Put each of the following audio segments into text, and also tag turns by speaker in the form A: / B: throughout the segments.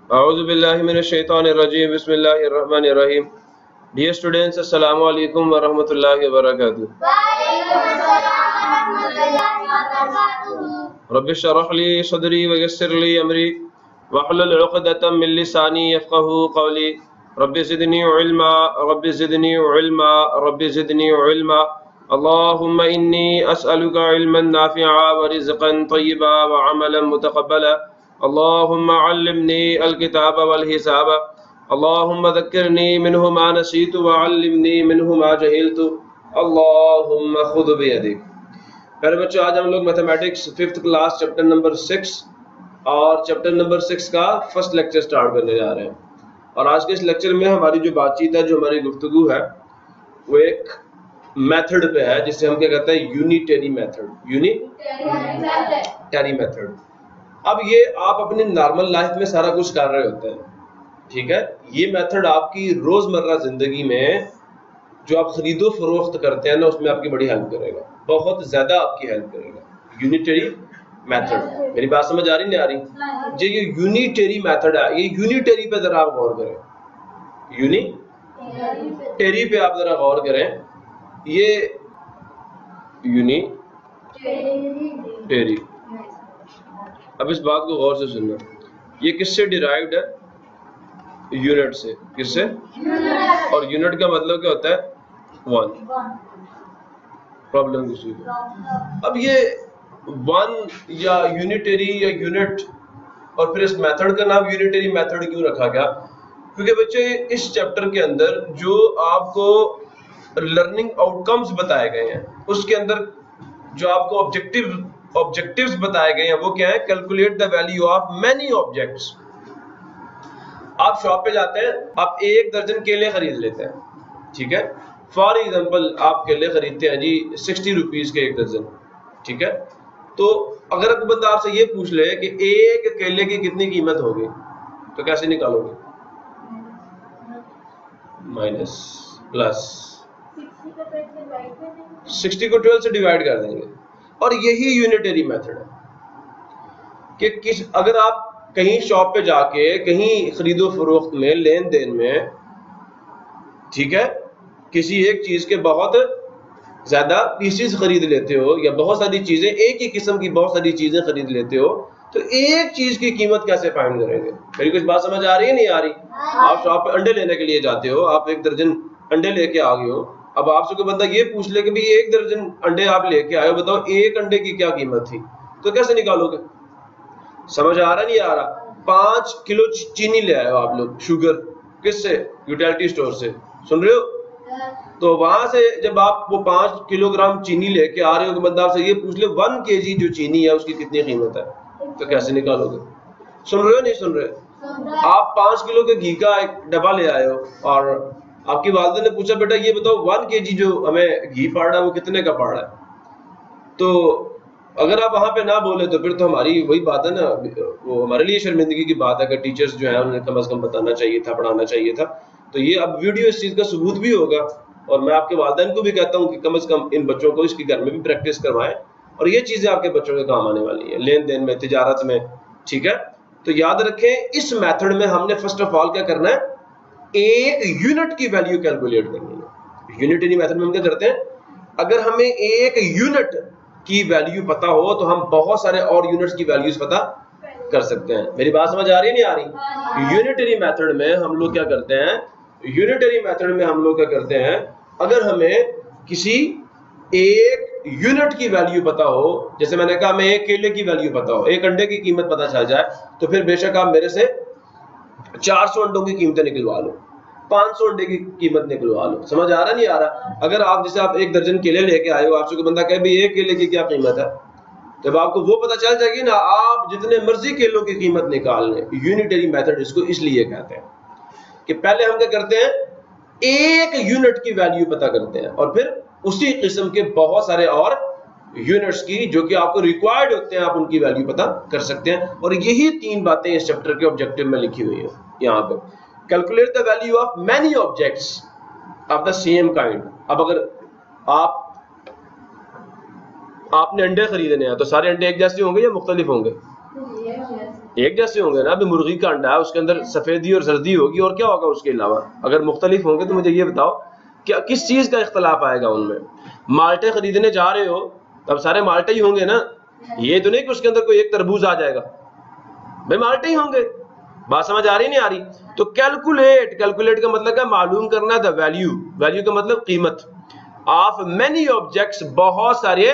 A: औज़ु बिल्लाहि मिनश शैतानिर रजीम बिस्मिल्लाहिर रहमानिर रहीम। Dear students, अस्सलामु अलैकुम व रहमतुल्लाहि व बरकातुहू। रब्बि इश्रह ली सदरी व यस्सिर ली अमरी वहलुल उक़दतम मिन लिसानी यफ़क़हू क़ौली। Rabbi ज़िदनी इल्मा rabbi ज़िदनी इल्मा rabbi ज़िदनी इल्मा। अल्लाहुम्मा इन्नी अस्अलुका इल्मन नाफ़िअ व रिज़्क़न तय्यिबा व अमलन मुतक़ब्बला। अल्लाहुम्मा अल्लिमनी अल-किताब वल हिसाब। अल्लाहुम्मा ज़क्किरनी मिन्हु मा नसीतु व अल्लिमनी मिन्हु मा जहिलतु। अल्लाहुम्मा खुज़ बियदिक। प्यारे बच्चों, आज हम लोग mathematics 5th class chapter number 6 और चैप्टर नंबर 6 का फर्स्ट लेक्चर स्टार्ट करने जा रहे हैं। और आज के इस लेक्चर में हमारी जो बातचीत है, जो हमारी गुफ्तगू है, वो एक मेथड पे है जिसे हम क्या कहते हैं, यूनिटरी मेथड। Unitary method. अब ये आप अपनी नॉर्मल लाइफ में सारा कुछ कर रहे होते हैं, ठीक है। ये मेथड आपकी रोजमर्रा जिंदगी में जो आप खरीदो फरोख्त करते हैं ना, उसमें आपकी बड़ी हेल्प करेगा, बहुत ज्यादा आपकी हेल्प करेगा। यूनिटरी मेथड, मेरी बात समझ आ रही नहीं आ रही? ये यूनिटरी मेथड है, ये यूनिटरी पे जरा आप गौर करें। यूनिटरी पे आप जरा गौर करें। ये यूनिटरी, अब इस बात को गौर से सुनना, ये किससे डिराइव्ड है? यूनिट से। किससे? और यूनिट का मतलब क्या होता है? वन। प्रॉब्लम किसी को। अब ये वन या यूनिटरी या यूनिट, और फिर इस मेथड का नाम यूनिटरी मेथड क्यों रखा गया? क्योंकि बच्चे इस चैप्टर के अंदर जो आपको लर्निंग आउटकम्स बताए गए हैं, उसके अंदर जो आपको ऑब्जेक्टिव्स बताए गए हैं, वो क्या है? Calculate the value of many objects. आप शॉप पे जाते हैं, आप 1 दर्जन केले खरीद लेते हैं, ठीक है। फॉर एग्जांपल आप केले खरीदते हैं जी 60 रुपीज के 1 दर्जन, ठीक है। तो अगर कोई बंदा आपसे ये पूछ ले कि एक केले की कितनी कीमत होगी, तो कैसे निकालोगे? माइनस प्लस 60 को 12 से डिवाइड कर देंगे। और यही यूनिटरी मेथड है कि अगर आप कहीं शॉप पे जाके कहीं खरीदो फरोख्त में, लेन देन में, ठीक है, किसी एक चीज के बहुत ज्यादा पीसेस खरीद लेते हो, या बहुत सारी चीजें, एक ही किस्म की बहुत सारी चीजें खरीद लेते हो, तो एक चीज की कीमत कैसे फाइंड करेंगे? मेरी कुछ बात समझ आ रही है नहीं आ रही? आप शॉप पे अंडे लेने के लिए जाते हो, आप 1 दर्जन अंडे लेके आ गए हो। अब आपसे कोई बंदा ये पूछ ले कि भाई 1 दर्जन अंडे आप लेके आए हो, बताओ एक अंडे की क्या कीमत थी, तो कैसे निकालोगे? समझ आ रहा नहीं आ रहा? 5 किलो चीनी ले आए हो आप लोग, शुगर, किससे? यूटिलिटी स्टोर से। सुन रहे हो? तो वहां से जब आप वो 5 किलोग्राम चीनी लेके आ रहे हो, तो बंदा आपसे ये पूछ ले 1 केजी जो चीनी है उसकी कितनी कीमत है, तो कैसे निकालोगे? सुन रहे हो नहीं सुन रहे? आप 5 किलो के घी का एक डब्बा ले आए हो, और आपकी वालिदा ने पूछा बेटा ये बताओ 1 केजी जो हमें घी पड़ रहा है वो कितने का पड़ रहा है? तो अगर आप वहां पे ना बोले तो फिर तो हमारी वही बात है ना, वो हमारे लिए शर्मिंदगी की बात है कि टीचर्स जो है उन्हें कम से कम बताना चाहिए था, पढ़ाना चाहिए था। तो ये अब वीडियो इस चीज का सबूत भी होगा, और मैं आपके वालिदैन को भी कहता हूँ कि कम से कम इन बच्चों को इसके घर में भी प्रैक्टिस करवाएं, और ये चीजें आपके बच्चों के काम आने वाली है, लेन देन में, तिजारत में, ठीक है। तो याद रखें, इस मेथड में हमने फर्स्ट ऑफ ऑल क्या करना है? एक यूनिट की वैल्यू कैलकुलेट करनी है। यूनिटरी मेथड में हम क्या करते हैं? अगर हमें एक यूनिट की वैल्यू पता हो तो हम बहुत सारे और यूनिट्स की वैल्यूज पता कर सकते हैं। मेरी बात समझ आ रही है नहीं आ रही? यूनिटरी मेथड में हम लोग क्या करते हैं? यूनिटरी मेथड में हम लोग क्या करते हैं? अगर हमें किसी एक यूनिट की वैल्यू पता हो, जैसे मैंने कहा हमें एक केले की वैल्यू पता हो, एक अंडे की कीमत पता चल जाए, तो फिर बेशक आप मेरे से 400 अंडों की कीमतें निकलवा लो, 500 अंडे की कीमत निकलवा लो। समझ आ रहा नहीं आ रहा? अगर आप जैसे आप 1 दर्जन केले लेके आए हो, आपसे कोई बंदा कहे भाई एक केले की क्या कीमत है, जब आपको वो पता चल जाएगी ना, आप जितने मर्जी केलों की कीमत निकाल लें। यूनिटरी मेथड इसको इसलिए कहते हैं कि पहले हम क्या करते हैं? एक यूनिट की वैल्यू पता करते हैं, और फिर उसी किस्म के बहुत सारे और यूनिट्स की जो कि आपको रिक्वायर्ड होते हैं, आप उनकी वैल्यू पता कर सकते हैं। और यही 3 बातें इस चैप्टर के ऑब्जेक्टिव में लिखी हुई है यहाँ पे। Calculate the value of many objects of the same kind. अब अगर आपने अंडे खरीदने हैं तो सारे अंडे एक जैसे होंगे या मुख्तलिफ होंगे? एक जैसे होंगे ना। अभी मुर्गी का अंडा है, उसके अंदर सफेदी और जर्दी होगी, और क्या होगा उसके अलावा? अगर मुख्तलिफ होंगे तो मुझे ये बताओ क्या किस चीज का इख्तलाफ आएगा उनमें? माल्टे खरीदने जा रहे हो तब सारे माल्टे ही होंगे ना, ये तो नहीं कि उसके अंदर कोई एक तरबूज आ जाएगा, भाई माल्टे ही होंगे। बात समझ आ रही नहीं आ रही? तो कैलकुलेट का मतलब क्या? मालूम करना द वैल्यू। वैल्यू का मतलब कीमत ऑफ मेनी ऑब्जेक्ट्स, बहुत सारे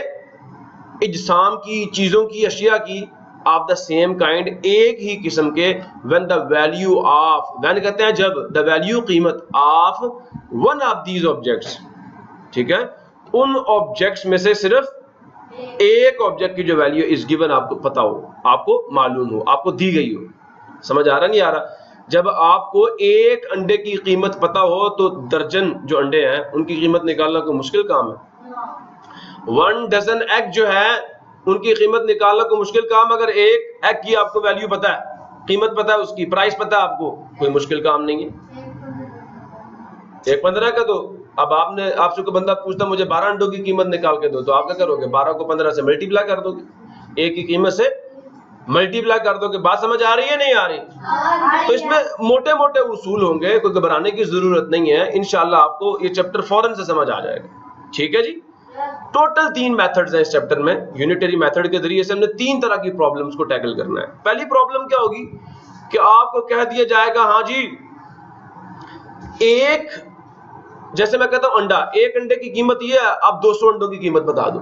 A: इजसाम की, चीजों की, अशिया की, ऑफ द सेम काइंड, एक ही किस्म के। When the value of, when कहते हैं जब, द वैल्यू कीमत of one of these objects, ठीक है, उन ऑब्जेक्ट्स में से सिर्फ एक ऑब्जेक्ट की जो वैल्यू इज गिवन, आपको पता हो, आपको मालूम हो, आपको दी गई हो। समझ आ रहा नहीं आ रहा? जब आपको एक अंडे की कीमत पता हो तो दर्जन जो अंडे हैं उनकी कीमत निकालना कोई मुश्किल काम है। 1 डजन एग जो है उनकी कीमत निकालना कोई मुश्किल काम। अगर एक एग की आपको वैल्यू पता है, कीमत पता है, उसकी प्राइस पता है आपको, कोई मुश्किल काम नहीं है। 1.15 का दो। अब आपसे कोई बंदा पूछता मुझे 12 अंडों की कीमत निकाल के दो, तो आप क्या करोगे? 12 को 15 से मल्टीप्लाई कर दोगे, एक की कीमत से मल्टीप्लाई कर दोगे। बात समझ आ रही है नहीं आ रही? तो इसमें मोटे मोटे उसूल होंगे, कोई घबराने की जरूरत नहीं है। इंशाल्लाह आपको ये चैप्टर फौरन से समझ आ जाएगा। ठीक है जी। टोटल 3 मेथड्स हैं इस चैप्टर में। यूनिटरी मेथड के जरिए से हमने 3 तरह की प्रॉब्लम्स को टैकल करना है। पहली प्रॉब्लम क्या होगी कि आपको कह दिया जाएगा, हाँ जी, एक, जैसे मैं कहता हूं अंडा, एक अंडे की कीमत ये है, आप 200 अंडों की कीमत बता दो,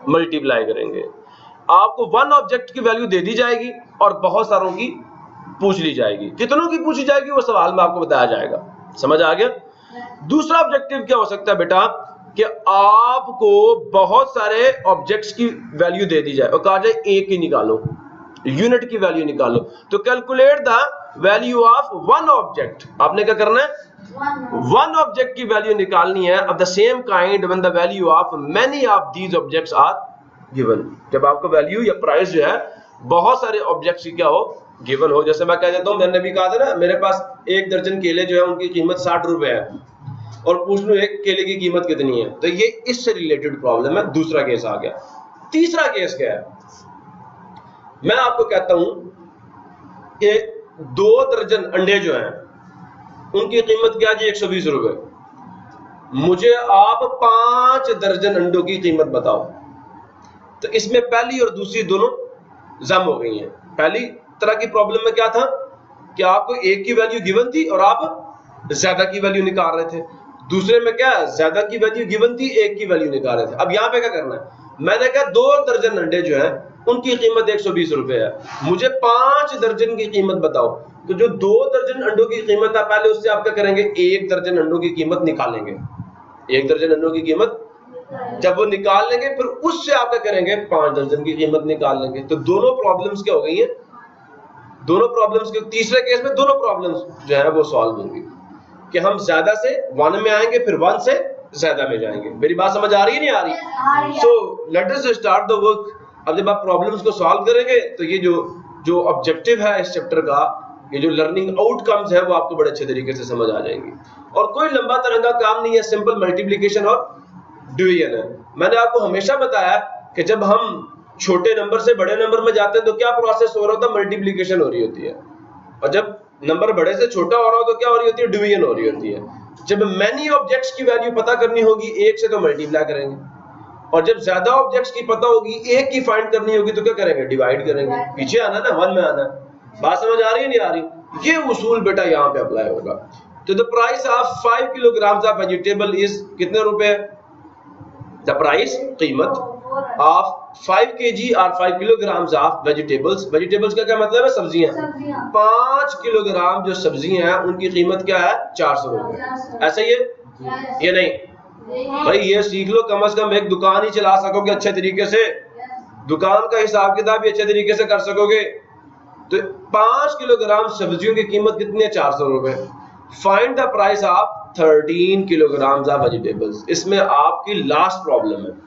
A: मल्टीप्लाई करेंगे। आपको 1 ऑब्जेक्ट की वैल्यू दे दी जाएगी और बहुत सारों की पूछ ली जाएगी। कितनों की पूछी जाएगी वो सवाल में आपको बताया जाएगा। समझ आ गया? दूसरा ऑब्जेक्टिव क्या हो सकता है बेटा कि आपको बहुत सारे ऑब्जेक्ट्स की वैल्यू दे दी जाए और कहा जाए एक ही निकालो, यूनिट की वैल्यू निकालो। तो calculate the value of 1 object. आपने क्या करना है? 1 ऑब्जेक्ट की वैल्यू निकालनी है of the same kind when the value of many of these objects are given. जब आपको वैल्यू या प्राइस जो है बहुत सारे ऑब्जेक्ट्स की क्या हो, गिवन हो। जैसे मैं कह देता हूं, मैंने भी कहा था ना, मेरे पास 1 दर्जन केले जो है उनकी कीमत 60 रुपए है, और पूछ लूं एक केले की कीमत कितनी है, तो ये इससे रिलेटेड प्रॉब्लम है। दूसरा केस आ गया। तीसरा केस क्या है? मैं आपको कहता हूं कि 2 दर्जन अंडे जो हैं उनकी कीमत क्या जी? 120 रुपए। मुझे आप 5 दर्जन अंडों की कीमत बताओ। तो इसमें पहली और दूसरी दोनों जम हो गई हैं। पहली तरह की प्रॉब्लम में क्या था कि आपको एक की वैल्यू गिवन थी और आप ज्यादा की वैल्यू निकाल रहे थे। दूसरे में क्या, ज्यादा की वैल्यू गिवन थी, एक की वैल्यू निकाल रहे थे। अब यहाँ पे क्या करना है? मैंने कहा 2 दर्जन अंडे जो है उनकी कीमत 120 रुपए है, मुझे 5 दर्जन की कीमत बताओ। तो जो 2 दर्जन अंडों की कीमत है, पहले उससे आप क्या करेंगे? 1 दर्जन अंडों की कीमत निकालेंगे। 1 दर्जन अंडों की कीमत जब वो निकाल लेंगे, फिर उससे आप क्या करेंगे? 5 दर्जन की कीमत निकाल लेंगे। तो दोनों प्रॉब्लम्स क्या हो गई है? दोनों प्रॉब्लम्स के तीसरे केस में दोनों प्रॉब्लम्स जो है वो सॉल्व होंगी कि हम ज्यादा से 1 में आएंगे, फिर 1 से ज्यादा में जाएंगे। मेरी बात समझ आ रही है नहीं आ रही? So let us start the work. अब जब आप प्रॉब्लम्स को सॉल्व करेंगे तो ये जो ऑब्जेक्टिव है इस चैप्टर का, ये जो लर्निंग आउटकम्स है वो आपको बड़े अच्छे तरीके से समझ आ जाएंगी। और कोई लंबा तरंगा काम नहीं है, सिंपल मल्टीप्लिकेशन और डिवीजन है। मैंने आपको हमेशा बताया कि जब हम छोटे नंबर से बड़े नंबर में जाते हैं तो क्या प्रोसेस हो रहा होता है? मल्टीप्लिकेशन हो रही होती है। और जब नंबर बड़े से छोटा हो रहा हो तो क्या हो रही होती है? डिवीजन हो रही होती है। जब मेनी ऑब्जेक्ट्स की वैल्यू पता करनी होगी, एक से तो मल्टीप्लाई करेंगे, और जब ज्यादा ऑब्जेक्ट्स की पता होगी, एक की फाइंड करनी होगी, तो क्या करेंगे? डिवाइड करेंगे। पीछे आना ना, 1 में आना। बात समझ आ रही है नहीं आ रही? ये उसूल बेटा यहाँ पे अप्लाई होगा। तो the price of 5 kilograms of vegetable is कितने रुपए? द प्राइस, कीमत ऑफ 5 kg और 5 किलोग्राम्स ऑफ वेजिटेबल्स। वेजिटेबल्स का क्या मतलब है? सब्जियां। 5 किलोग्राम जो सब्जियां हैं उनकी कीमत क्या है? 400 रुपए। ऐसा ही है ये नहीं भाई? ये सीख लो, कम से कम एक दुकान ही चला सकोगे अच्छे तरीके से, दुकान का हिसाब किताब भी अच्छे तरीके से कर सकोगे। तो 5 किलोग्राम सब्जियों की कीमत कितनी है? 400 रुपए। Find the price of 13 kilograms of vegetables. इसमें आपकी लास्ट प्रॉब्लम है।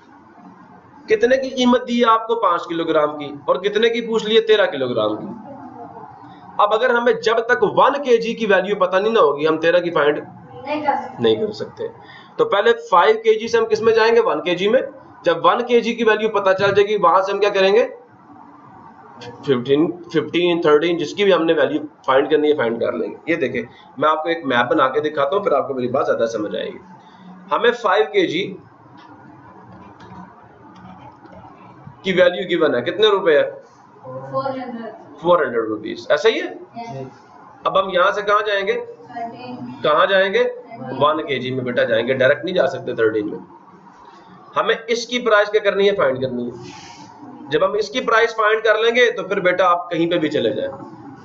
A: कितने की कीमत दी है आपको? 5 किलोग्राम की, और कितने की पूछ ली है? 13 किलोग्राम की। अब अगर हमें जब तक 1 kg की वैल्यू पता नहीं ना होगी, हम 13 की फाइंड नहीं कर सकते। तो पहले 5 kg से हम किस में जाएंगे? 1 kg में। जब 1 kg की वैल्यू पता चल जाएगी, वहां से हम क्या करेंगे? 15, 13 जिसकी भी हमने वैल्यू फाइंड करनी है फाइंड कर लेंगे। ये देखें, मैं आपको एक मैप बना के दिखाता हूँ, फिर आपको मेरी बात ज्यादा समझ आएगी। हमें 5 kg की वैल्यू गिवन है, कितने रुपए है? 400 रुपीज, ऐसा ही है। अब हम यहाँ से कहाँ जाएंगे? कहाँ जाएंगे? 1 kg में बेटा जाएंगे, डायरेक्ट नहीं जा सकते 13 में। हमें इसकी प्राइस क्या करनी है? फाइंड करनी है। जब हम इसकी प्राइस फाइंड कर लेंगे तो फिर बेटा आप कहीं पे भी चले जाएं,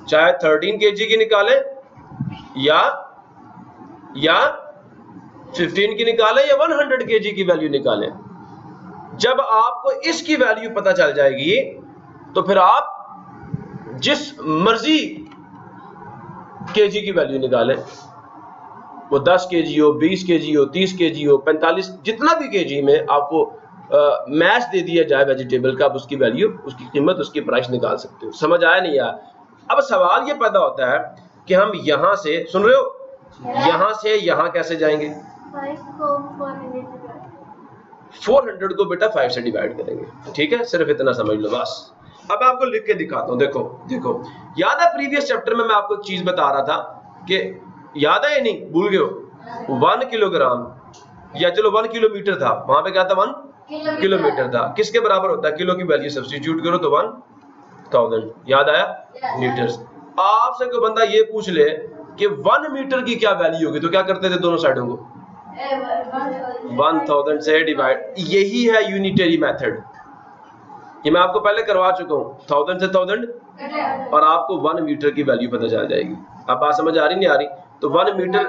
A: चाहे 13 kg की निकालें या 15 की निकालें या 100 kg की वैल्यू निकालें। जब आपको इसकी वैल्यू पता चल जाएगी तो फिर आप जिस मर्जी kg की वैल्यू निकालें, वो 10 kg हो, 20 kg हो, 30 kg हो, 45, जितना भी kg में आपको मैच दे दिया जाए वेजिटेबल का, आप उसकी वैल्यू, उसकी कीमत, उसकी प्राइस निकाल सकते हो। समझ आया नहीं यार? अब सवाल ये पैदा होता है कि हम यहां से, सुन रहे हो, यहां से यहां कैसे जाएंगे? 400 को बेटा 5 से डिवाइड करेंगे, ठीक है? सिर्फ इतना समझ लो बस। अब आपको लिख के दिखाता हूं, देखो देखो, याद है प्रीवियस चैप्टर में मैं आपको एक चीज बता रहा था कि, याद है या नहीं, भूल गए हो? 1 किलोग्राम या चलो 1 किलोमीटर था, वहां पे क्या था? 1 किलोमीटर था। किसके बराबर होता है? किलो की वैल्यू सब्स्टिट्यूट करो तो 1000, याद आया? मीटर्स। आपसे कोई बंदा ये पूछ ले कि 1 मीटर की क्या वैल्यू होगी, तो क्या करते थे? दोनों साइडों को 1000 से डिवाइड। यही है यूनिटरी मेथड, ये मैं आपको पहले करवा चुका हूं। 1000 से 1000 और आपको 1 मीटर की वैल्यू पता चल जाएगी। अब बात समझ आ रही नहीं आ रही? तो 1 मीटर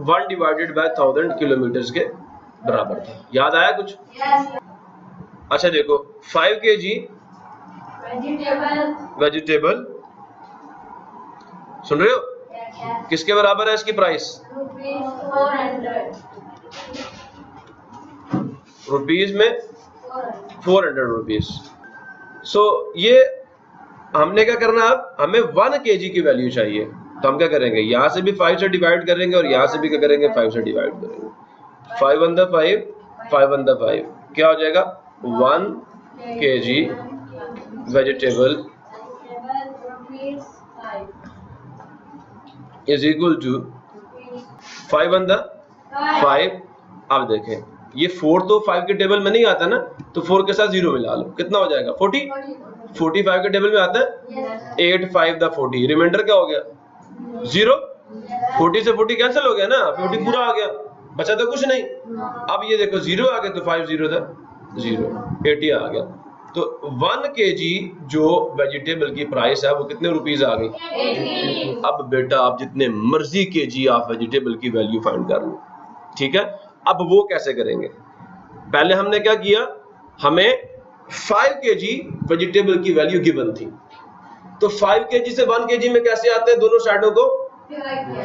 A: 1 डिवाइडेड बाय 1000 किलोमीटर के बराबर था। याद आया कुछ? अच्छा देखो, 5 kg वेजिटेबल, सुन रहे हो, किसके बराबर है इसकी प्राइस? रुपीज में 400 रुपीज। सो ये हमने क्या करना है? अब हमें 1 kg की वैल्यू चाहिए, तो हम क्या करेंगे? यहां से भी 5 से डिवाइड करेंगे और यहां से भी क्या करेंगे? 5 से डिवाइड करेंगे। 5 on the 5, 5 on the 5, क्या हो जाएगा? 1 kg vegetable is equal to 5 on the 5। अब देखें, ये 4 तो 5 के टेबल में नहीं आता ना, तो 4 के साथ 0 मिला लो, कितना हो जाएगा? 40। 45 के टेबल में आता है 8, 5 द 40, रिमाइंडर क्या हो गया? 0। 40 से 40 कैंसिल हो गया ना, 40 पूरा आ गया, बचा तो कुछ नहीं। अब ये देखो 0 आ गया, तो 5 0 था 0, 80 आ गया। तो 1 kg जो वेजिटेबल की प्राइस है वो कितने रुपीस आ गई? अब बेटा आप जितने मर्जी kg आप वेजिटेबल की वैल्यू फाइंड कर लो, ठीक है? अब वो कैसे करेंगे? पहले हमने क्या किया, हमें 5 kg वेजिटेबल की वैल्यू गिवन थी, तो 5 kg से 1 kg में कैसे आते हैं? दोनों साइडों को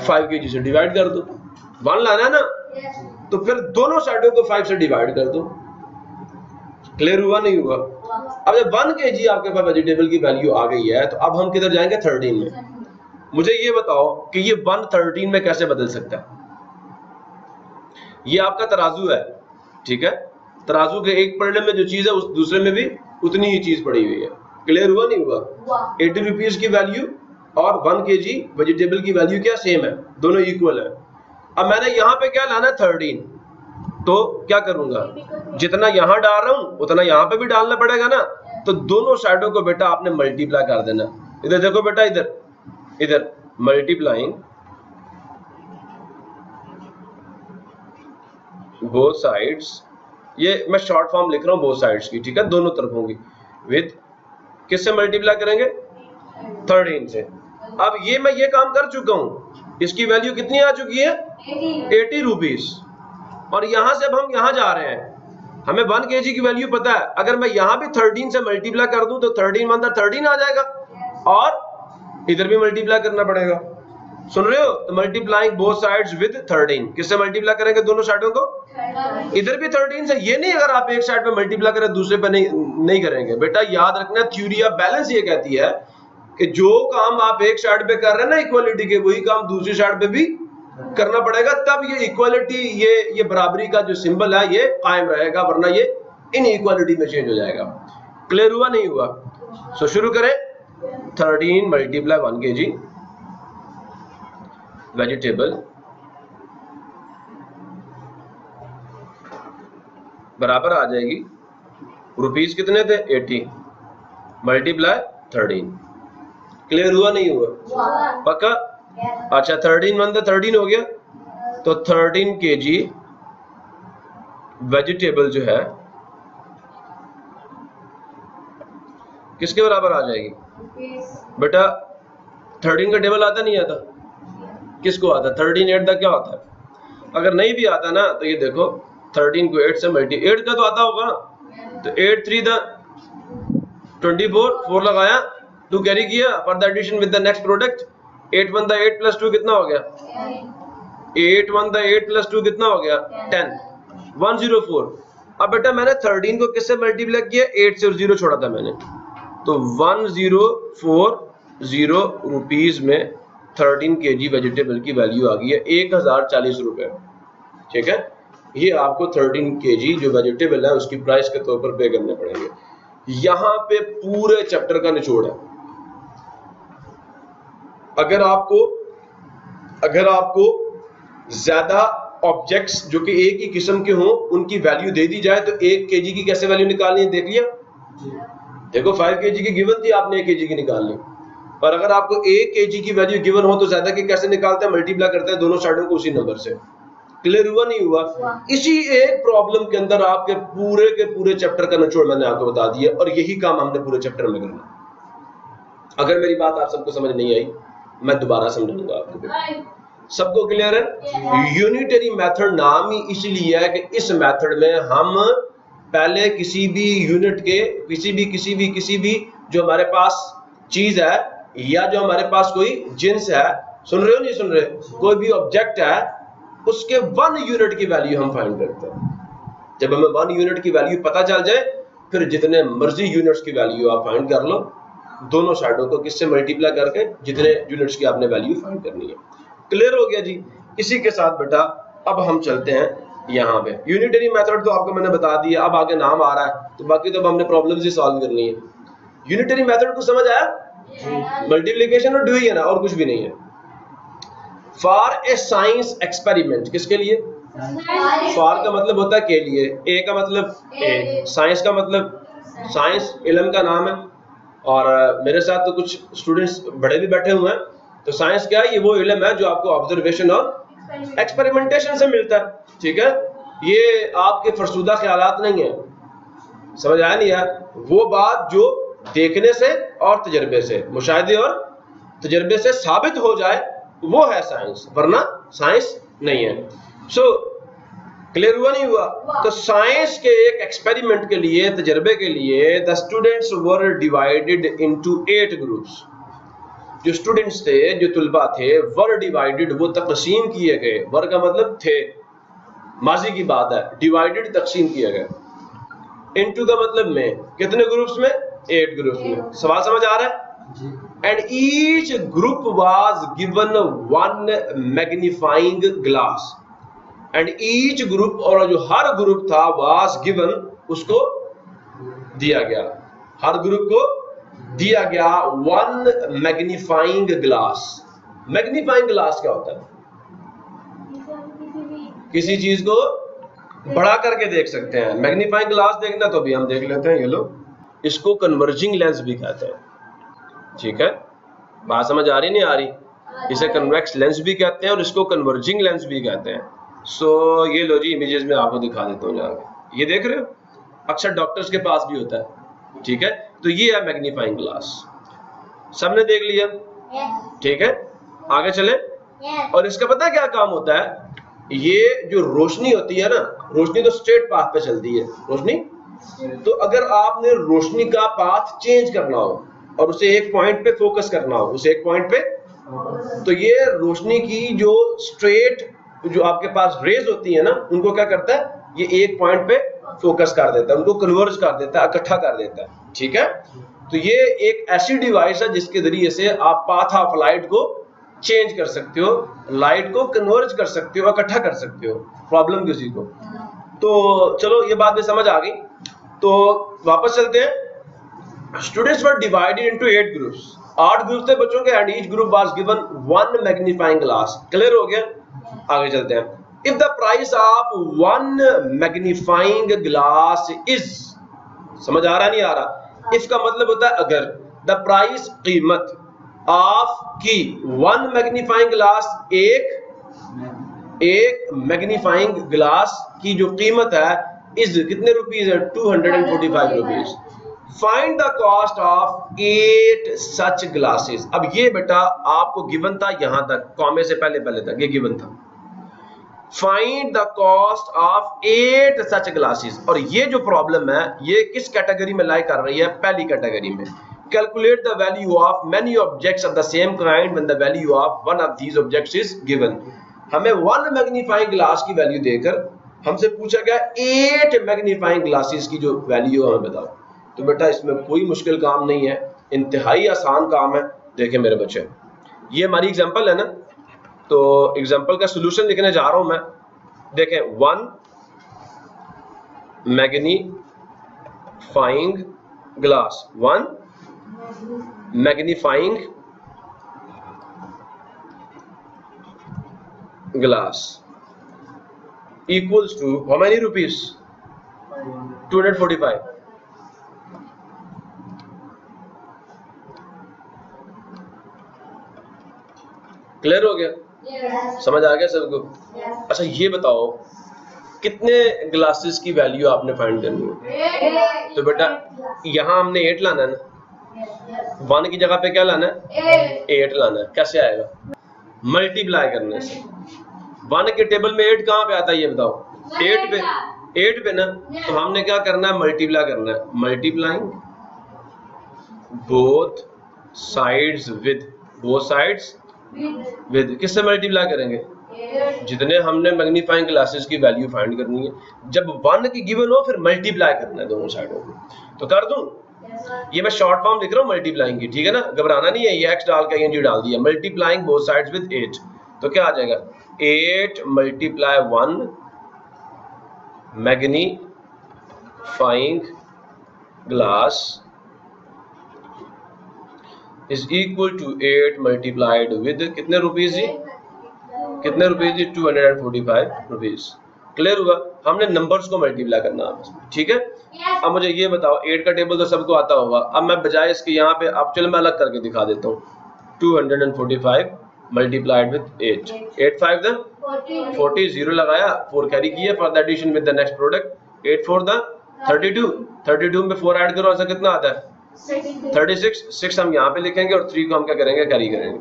A: 5 kg से डिवाइड कर दो, 1 लाना है ना, तो फिर दोनों साइडों को 5 से डिवाइड कर दो। क्लियर हुआ नहीं हुआ? अब जब 1 kg आपके पास वेजिटेबल की वैल्यू आ गई है, तो अब हम किधर जाएंगे? 13 में। मुझे ये बताओ कि ये 1 13 में कैसे बदल सकता है? ये आपका तराजू है, ठीक है? तराजू के एक पलड़े में जो चीज है उस दूसरे में भी उतनी ही चीज पड़ी हुई है। क्लियर हुआ नहीं हुआ? 80 रुपीज की वैल्यू और 1 kg वेजिटेबल की वैल्यू क्या सेम है? दोनों इक्वल है। अब मैंने यहाँ पे क्या लाना है? 13, तो क्या करूंगा? जितना यहां डाल रहा हूं उतना यहां पे भी डालना पड़ेगा ना, तो दोनों साइडों को बेटा आपने मल्टीप्लाई कर देना। इधर देखो बेटा, इधर इधर मल्टीप्लाइंग बोथ साइड्स, ये मैं शॉर्ट फॉर्म लिख रहा हूं बोथ साइड्स की, ठीक है? दोनों तरफों की, विद किससे मल्टीप्लाई करेंगे? 13 से। अब ये मैं ये काम कर चुका हूं, इसकी वैल्यू कितनी आ चुकी है? 80 रुपीज। और यहां से अब हम यहां जा रहे हैं, हमें 1 kg की वैल्यू पता है, अगर मैं यहां भी 13 से मल्टीप्लाई कर दूं तो 13 1 13 आ जाएगा, और इधर भी मल्टीप्लाई करना पड़ेगा। सुन रहे हो? तो मल्टीप्लाइंग बोथ साइड्स विद 13, किससे मल्टीप्लाई करेंगे? दोनों साइडों को। इधर भी 13 से, ये नहीं अगर आप एक साइड पे मल्टीप्लाई करें दूसरे पे नहीं करेंगे। बेटा याद रखना, थ्योरी ऑफ बैलेंस ये कहती है कि जो काम आप एक साइड पे कर रहे हैं ना इक्वालिटी के, वही काम दूसरी साइड पे भी करना पड़ेगा, तब ये इक्वालिटी, ये बराबरी का जो सिंबल है ये कायम रहेगा, वरना ये इनइक्वालिटी में चेंज हो जाएगा। क्लियर हुआ नहीं हुआ? सो शुरू करें। 13 मल्टीप्लाई 1 kg वेजिटेबल बराबर आ जाएगी रुपीस कितने थे 80 मल्टीप्लाई 13। क्लियर हुआ नहीं हुआ? पक्का? अच्छा 13 वन 13 हो गया, तो 13 kg वेजिटेबल जो है किसके बराबर आ जाएगी बेटा? 13 का टेबल आता नहीं आता? किसको आता? 13 8 का क्या होता है? अगर नहीं भी आता ना तो ये देखो 13 को 8 से मल्टी 8 का तो आता होगा ना, तो 8 3 द 24 4 लगाया 2 कैरी किया for the addition with the next product 8 1 the 8 plus 2 कितना हो गया? 8 1 द 8 प्लस 2 कितना हो गया? 10 104। अब बेटा मैंने 13 को किससे मल्टीप्लाई किया? 8 से और 0 छोड़ा था मैंने, तो 1040 रुपीज में 13 kg वेजिटेबल की वैल्यू आ गई है 1040 रुपए। ठीक है, ये आपको 13 kg जो वेजिटेबल है उसकी प्राइस के तौर पर पे करने पड़ेंगे। यहां पे पूरे चैप्टर का निचोड़ है। अगर आपको ज्यादा ऑब्जेक्ट्स जो कि एक ही किस्म के हों उनकी वैल्यू दे दी जाए तो 1 kg की कैसे वैल्यू निकालनी है देख लिया? देखो 5 kg की गिवन थी, आपने 1 kg की निकाल ली। और अगर आपको 1 kg की वैल्यू गिवन हो तो ज्यादा की कैसे निकालते हैं? मल्टीप्लाई करते हैं दोनों साइडों को उसी नंबर से। क्लियर हुआ नहीं हुआ? इसी एक प्रॉब्लम के अंदर आपके पूरे चैप्टर का निचोड़ मैंने आपको बता दिया, और यही काम हमने पूरे चैप्टर में करना। अगर मेरी बात आप सबको समझ नहीं आई मैं दोबारा समझाऊंगा आपको। सबको क्लियर है? यूनिटरी मेथड नाम ही इसलिए है कि इस मेथड में हम पहले किसी भी यूनिट के किसी भी जो हमारे पास चीज है या जो हमारे पास कोई जिन्स है, सुन रहे हो नहीं सुन रहे, कोई भी ऑब्जेक्ट है उसके 1 यूनिट की वैल्यू हम फाइंड करते हैं। जब हमें 1 यूनिट की वैल्यू पता चल जाए फिर जितने मर्जी यूनिट्स की वैल्यू आप फाइंड कर लो, दोनों साइडों को किससे मल्टीप्लाई करके जितने यूनिट्स की आपने वैल्यू फाइंड करनी है। क्लियर हो गया जी? इसी के साथ बेटा अब हम चलते हैं यहाँ पे। यूनिटरी मेथड तो आपको मैंने बता दिया, अब आगे नाम आ रहा है तो बाकी तो हमने प्रॉब्लम्स ही सॉल्व करनी है। यूनिटरी मेथड को समझ आया? मल्टीप्लिकेशन और डिवीजन है और कुछ भी नहीं है। फॉर ए साइंस एक्सपेरिमेंट, किसके लिए? फॉर का मतलब होता है के लिए, ए का मतलब ए, साइंस का मतलब साइंस इल्म का नाम है। और मेरे साथ तो कुछ स्टूडेंट्स बड़े भी बैठे हुए हैं, तो साइंस क्या है? ये वो इल्म है जो आपको ऑब्जर्वेशन और एक्सपेरिमेंटेशन से मिलता है। ठीक है, ये आपके फरसुदा ख्यालात नहीं है। समझ आया नहीं यार? वो बात जो देखने से और तजर्बे से, मुशाहिदे और तजर्बे से साबित हो जाए वो है साइंस, वरना साइंस नहीं है। सो क्लियर हुआ नहीं हुआ? तो साइंस के एक एक्सपेरिमेंट के लिए, तजर्बे के लिए, the students were divided into 8 groups. जो स्टूडेंट्स थे, जो तुलबा थे, वर डिवाइडेड, वो तकसीम किए गए। वर का मतलब थे, माजी की बात है, डिवाइडेड तकसीम किए गए। इनटू का मतलब में, कितने ग्रुप्स में? 8 ग्रुप्स में। सवाल समझ आ रहा है? And each group was given 1 magnifying glass. And each group, और जो हर ग्रुप था, वाज गिवन, उसको दिया गया, हर ग्रुप को दिया गया 1 मैग्नीफाइंग ग्लास। मैग्नीफाइंग ग्लास क्या होता है? किसी चीज को बड़ा करके देख सकते हैं। मैग्नीफाइंग ग्लास देखना तो भी हम देख लेते हैं, ये लो, इसको कन्वर्जिंग लेंस भी कहते हैं। ठीक है, बात समझ आ रही नहीं आ रही? इसे कन्वेक्स लेंस भी कहते हैं और इसको कन्वर्जिंग लेंस भी कहते हैं। सो ये लो जी, इमेजेस में आपको दिखा देता हूँ जाके, ये देख रहे हो, अक्सर डॉक्टर्स के पास भी होता है। ठीक है, तो ये है मैग्नीफाइंग ग्लास। सबने देख लिया? ठीक है, आगे चले। और इसका पता क्या काम होता है? ये जो रोशनी होती है ना, रोशनी तो स्ट्रेट पाथ पे चलती है रोशनी, तो अगर आपने रोशनी का पाथ चेंज करना हो और उसे एक पॉइंट पे फोकस करना हो, उसे एक पॉइंट पे, तो ये रोशनी की जो स्ट्रेट जो आपके पास रेज होती है ना, उनको क्या करता है? ये एक पॉइंट पे फोकस कर देता है, उनको कन्वर्ज कर देता है, इकट्ठा कर देता है। ठीक है, तो ये एक ऐसी डिवाइस है जिसके जरिए से आप पाथ ऑफ लाइट को चेंज कर सकते हो, लाइट को कन्वर्ज कर सकते हो, इकट्ठा कर सकते हो, प्रॉब्लम किसी को। तो चलो ये बात भी समझ आ गई, तो वापस चलते हैं। Students were divided into 8 groups. 8 group थे बच्चों के and each group was given 1 magnifying glass. Clear हो गया? आगे चलते हैं। If the price of 1 magnifying glass is, समझ आ रहा नहीं आ रहा? इफ का मतलब होता है अगर, द प्राइस कीमत, ऑफ की 1 मैग्नीफाइंग ग्लास, एक मैग्नीफाइंग ग्लास की जो कीमत है इज कितने रुपीज है? 245 rupees. Find the cost of 8 such glasses. अब ये बेटा आपको गिवन था यहां तक, कॉमे से पहले तक ये गिवन था। Find the cost of 8 such glasses, और ये जो प्रॉब्लम है ये किस कैटेगरी में लाई कर रही है? पहली कैटेगरी में। Calculate the value of many objects of the same kind when the value of one of these objects is given. हमें 1 मैग्नीफाइंग ग्लास की वैल्यू देकर हमसे पूछा गया 8 मैग्नीफाइंग ग्लासेस की जो वैल्यू हमें बताओ। तो बेटा इसमें कोई मुश्किल काम नहीं है, इंतहाई आसान काम है। देखें मेरे बच्चे, ये हमारी एग्जांपल है ना, तो एग्जांपल का सॉल्यूशन लिखने जा रहा हूं मैं। देखें 1 magnifying glass, 1 magnifying glass equals to how many rupees? 245. Clear हो गया? समझ आ गया सबको? अच्छा ये बताओ कितने ग्लासेस की वैल्यू आपने फाइंड करनी है? तो बेटा यहां हमने 8 लाना है ना, 1 की जगह पे क्या लाना है? 8 लाना है। कैसे आएगा? मल्टीप्लाई करने से। 1 के टेबल में 8 कहां पे आता है ये बताओ? 8 पे ना, तो हमने क्या करना है? मल्टीप्लाई करना है। Multiplying both sides with, both sides with, किससे मल्टीप्लाई करेंगे? जितने हमने मैग्नीफाइंग ग्लासेस की वैल्यू फाइंड करनी है, जब 1 की गिवन हो फिर मल्टीप्लाई करना है दोनों साइडों को। तो कर दूं? ये मैं शॉर्ट फॉर्म लिख रहा हूं मल्टीप्लाइंग की, ठीक है ना, घबराना नहीं है। ये x डाल के ये डाल दिया। मल्टीप्लाइंग बोथ साइड्स विद 8, तो क्या आ जाएगा? 8 multiply 1 magnifying glass is equal to 8 multiplied with कितने रुपीज जी? कितने रुपीज जी? 245 रुपीज। क्लियर हुआ? हमने नंबर्स को मल्टीप्लाई करना आपस में, ठीक है? अब मुझे ये बताओ, 8 का टेबल तो सबको आता होगा। अब मैं बजाय इसके यहाँ पे, अब चलो मैं अलग करके दिखा देता हूँ। 245 मल्टीप्लाइड विद 8, 8 5 द 40, 0 लगाया, 4 कैरी किया for the addition with the next product. 8 4 the 32, 32 में 4 ऐड करो, ऐसा कितना आता है? 36। 6 हम यहाँ पे लिखेंगे और 3 को हम क्या करेंगे? कैरी करेंगे।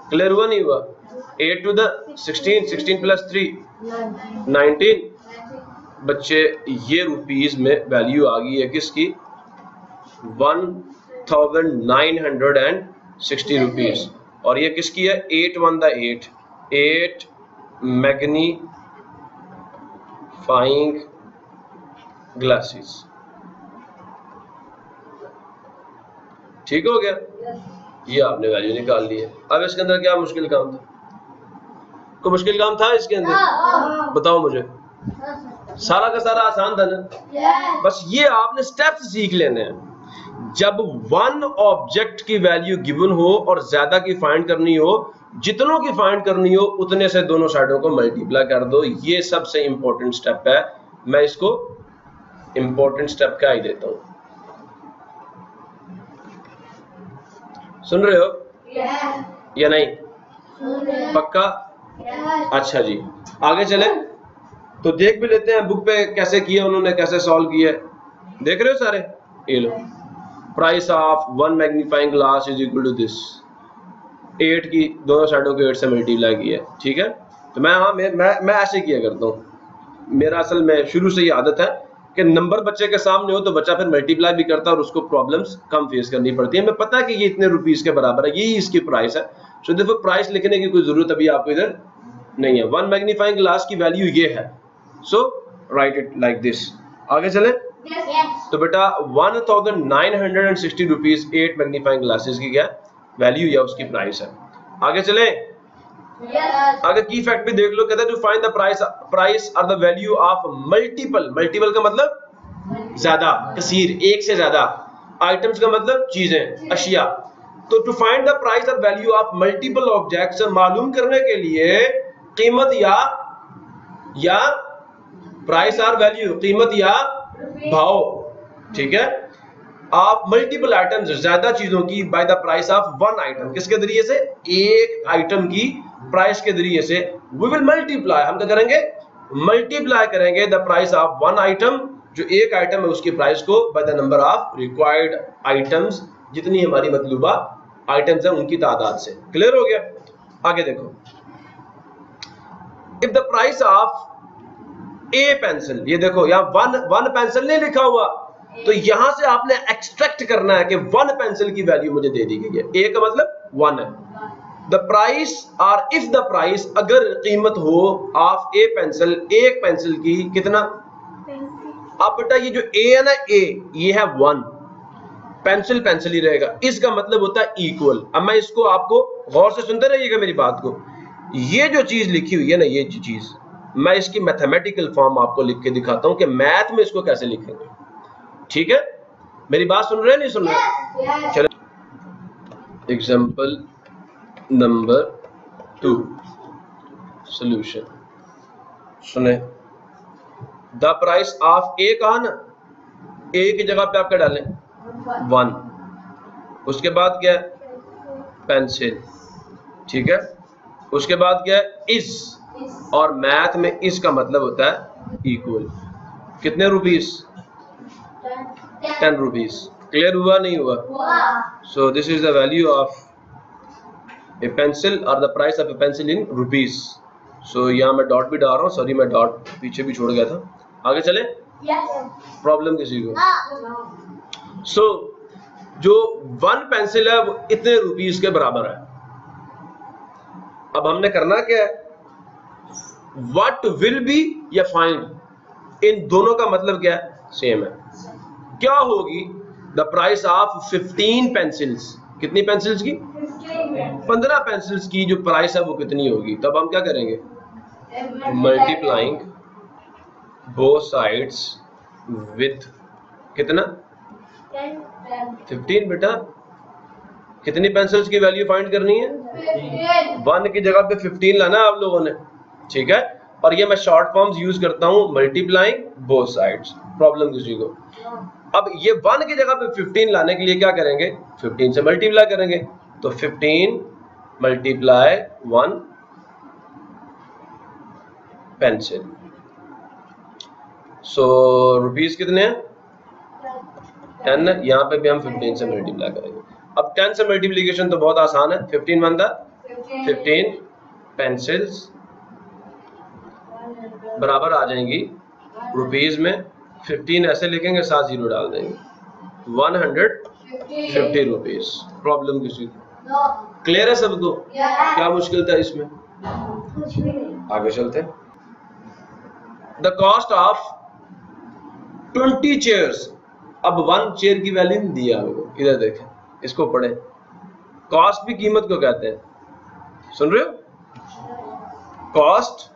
A: क्लियर हुआ नहीं हुआ? 8 टू द 16, 16 प्लस 3 19। बच्चे ये रुपीज में वैल्यू आ गई है किसकी? 1960 रुपीज। और ये किसकी है? 8 1 द 8, 8 मैग्नीफाइंग ग्लासेस। ठीक हो गया? ये आपने वैल्यू निकाल ली है। अब इसके अंदर क्या मुश्किल काम था? कोई मुश्किल काम था इसके अंदर? बताओ मुझे। सारा का सारा आसान था ना? बस ये आपने स्टेप्स सीख लेने हैं। जब 1 ऑब्जेक्ट की वैल्यू गिवन हो और ज्यादा की फाइंड करनी हो, जितनों की फाइंड करनी हो उतने से दोनों साइडों को मल्टीप्लाई कर दो। ये सबसे इंपॉर्टेंट स्टेप है। मैं इसको इंपॉर्टेंट स्टेप क्या ही देता हूं। सुन रहे हो या नहीं? पक्का? अच्छा जी, आगे चले तो देख भी लेते हैं बुक पे कैसे किया उन्होंने, कैसे सॉल्व किया। देख रहे हो सारे? ये लो, price of 1 magnifying glass is equal to this. 8 की दोनों साइडों को 8 से मल्टीप्लाई किया, ठीक है? तो मैं ऐसे किया करता हूँ। मेरा असल में शुरू से ही आदत है कि नंबर बच्चे के सामने हो तो बच्चा फिर मल्टीप्लाई भी करता है और उसको प्रॉब्लम्स कम फेस करनी पड़ती है। हमें पता है कि ये इतने रुपीस के बराबर है, यही इसकी प्राइस है। सो देखो प्राइस लिखने की कोई जरूरत अभी आपको इधर नहीं है। 1 मैग्नीफाइंग ग्लास की वैल्यू ये है, सो राइट इट लाइक दिस। आगे चले? तो बेटा 1960 रुपीज 8 मैग्नीफाइंग ग्लासेस की क्या वैल्यू या उसकी प्राइस है। आगे चले? आगे की फैक्ट भी देख लो। कहता है टू फाइंड द प्राइस और the value of multiple. Multiple का मतलब ज्यादा, कसीर, एक से ज्यादा। आइटम्स का मतलब चीजें, अशिया। तो टू फाइंड द प्राइस और वैल्यू ऑफ मल्टीपल ऑब्जेक्ट्स मालूम करने के लिए कीमत या प्राइस और वैल्यू, कीमत या भाव, ठीक है, आप मल्टीपल आइटम्स, ज्यादा चीजों की, by the price of one item, किसके जरिए से, एक आइटम की प्राइस के जरिए से, वी विल मल्टीप्लाई, हम क्या करेंगे, मल्टीप्लाई करेंगे the price of one item, जो एक आइटम है उसकी प्राइस को, by the number of required items, जितनी हमारी मतलूबा आइटम्स है उनकी तादाद से। क्लियर हो गया? आगे देखो, if the price of a pencil, ये देखो यहाँ वन पेंसिल नहीं लिखा हुआ, तो यहां से आपने एक्सट्रैक्ट करना है कि वन पेंसिल की वैल्यू मुझे दे दी गई है, ए का मतलब वन है। द प्राइस और इफ द प्राइस, अगर कीमत हो ऑफ ए पेंसिल, एक पेंसिल की कितना, अब बेटा ये जो ए है ना, ए ये है वन, पेंसिल पेंसिल ही रहेगा, इसका मतलब होता है इक्वल। अब मैं इसको आपको गौर से सुनते रहिएगा मेरी बात को, ये जो चीज लिखी हुई है ना, ये चीज मैं इसकी मैथमेटिकल फॉर्म आपको लिख के दिखाता हूं कि मैथ में इसको कैसे लिखेंगे, ठीक है? मेरी बात सुन रहे हैं, नहीं सुन रहे? चलो एग्जांपल नंबर 2 सॉल्यूशन सुने। द प्राइस ऑफ ए कहा ना, ए की जगह पे आप क्या डालें, 1, उसके बाद क्या है, पेंसिल, ठीक है, उसके बाद क्या है, इस, और मैथ में इस का मतलब होता है इक्वल। कितने रुपीस, 10 रुपीस। क्लियर हुआ नहीं हुआ? So this is the value of a pencil और the price of a pencil in rupees. So यहाँ मैं डॉट भी डाल रहा हूँ, सॉरी मैं डॉट पीछे भी छोड़ गया था। आगे चले, प्रॉब्लम किसी को? सो जो वन पेंसिल है वो इतने रुपीस के बराबर है। अब हमने करना क्या है, व्हाट विल बी या फाइंड, इन दोनों का मतलब क्या है, सेम है। क्या होगी द प्राइस ऑफ 15 पेंसिल्स, कितनी पेंसिल्स की, 15 पेंसिल्स की जो प्राइस है वो कितनी होगी। तब हम क्या करेंगे, मल्टीप्लाइंग बोथ साइड्स विथ कितना, 15। बेटा कितनी पेंसिल्स की वैल्यू फाइंड करनी है, 1 की जगह पे 15 लाना है आप लोगों ने, ठीक है। और ये मैं शॉर्ट फॉर्म्स यूज करता हूं, मल्टीप्लाइंग बोथ साइड्स। प्रॉब्लम किसी को? अब ये 1 की जगह पे 15 लाने के लिए क्या करेंगे, 15 से मल्टीप्लाई करेंगे, तो 15 मल्टीप्लाई 1 पेंसिल। सो रुपीस कितने हैं, 10। यहाँ पे भी हम 15 से मल्टीप्लाई करेंगे। अब 10 से मल्टीप्लीकेशन तो बहुत आसान है, 15 बनता 15 पेंसिल्स बराबर आ जाएंगी रुपीस में, 15 ऐसे लिखेंगे, साथ जीरो डाल देंगे, 150 रुपीस। प्रॉब्लम किसी को? क्लियर है सबको? क्या मुश्किल था इसमें? आगे चलते हैं। The cost of 20 chairs. अब 1 चेयर की वैल्यू नहीं दी आपको, इधर देखें, इसको पढ़े। कॉस्ट भी कीमत को कहते हैं, सुन रहे हो? कॉस्ट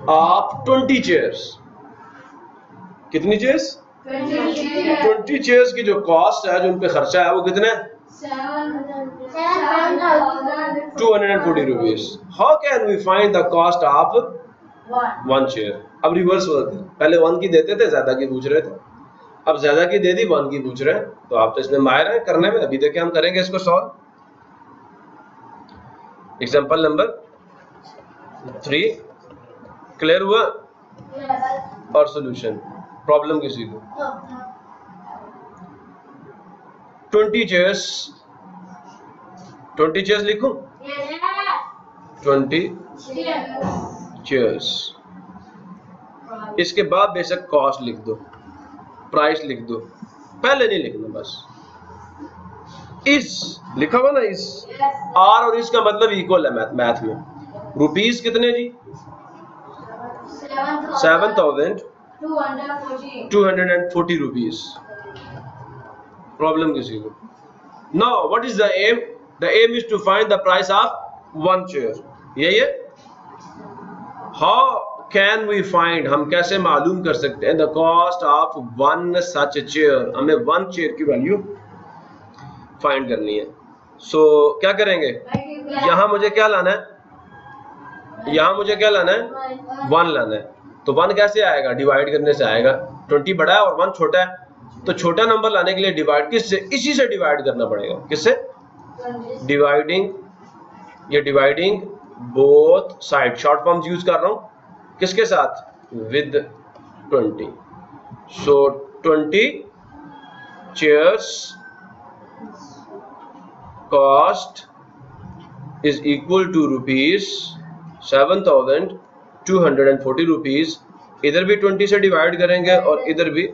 A: ऑफ 20 चेयर्स, कितनी चेयर्स, 20 चेयर्स की जो कॉस्ट है, जो उन पे खर्चा है, वो कितना है, 240 rupees. How can we find the cost of 1 chair? अब रिवर्स होता है, पहले 1 की देते थे, ज्यादा की पूछ रहे थे, अब ज्यादा की दे दी, 1 की पूछ रहे हैं, तो आप तो इसमें माहिर हैं करने में। अभी देखें हम करेंगे इसको सॉल्व। एग्जांपल नंबर 3 क्लियर हुआ? और सॉल्यूशन। प्रॉब्लम किसी को? 20 चेयर्स लिखूं, 20 चेयर्स, इसके बाद बेशक कॉस्ट लिख दो, प्राइस लिख दो, पहले नहीं लिखना, बस इस लिखा हुआ ना, इस आर और इसका मतलब इक्वल है मैथ में। रुपीस कितने जी, 7,240 रुपीस। प्रॉब्लम किसी को? Now what is the aim? The aim is to find the price of 1 chair. यही है। हाउ कैन वी फाइंड, हम कैसे मालूम कर सकते हैं the cost of 1 such chair? हमें 1 चेयर की वैल्यू फाइंड करनी है। सो क्या करेंगे, यहाँ मुझे क्या लाना है, यहाँ मुझे क्या लाना है, 1 लाना है। तो 1 कैसे आएगा, डिवाइड करने से आएगा। 20 बड़ा है और 1 छोटा है, तो छोटा नंबर लाने के लिए डिवाइड किससे, इसी से डिवाइड करना पड़ेगा। किससे, डिवाइडिंग, ये dividing both side, short forms use कर रहा हूं किसके साथ, with 20। So 20 chairs cost is equal to rupees 7,240 rupees. इधर भी 20 से डिवाइड करेंगे और इधर भी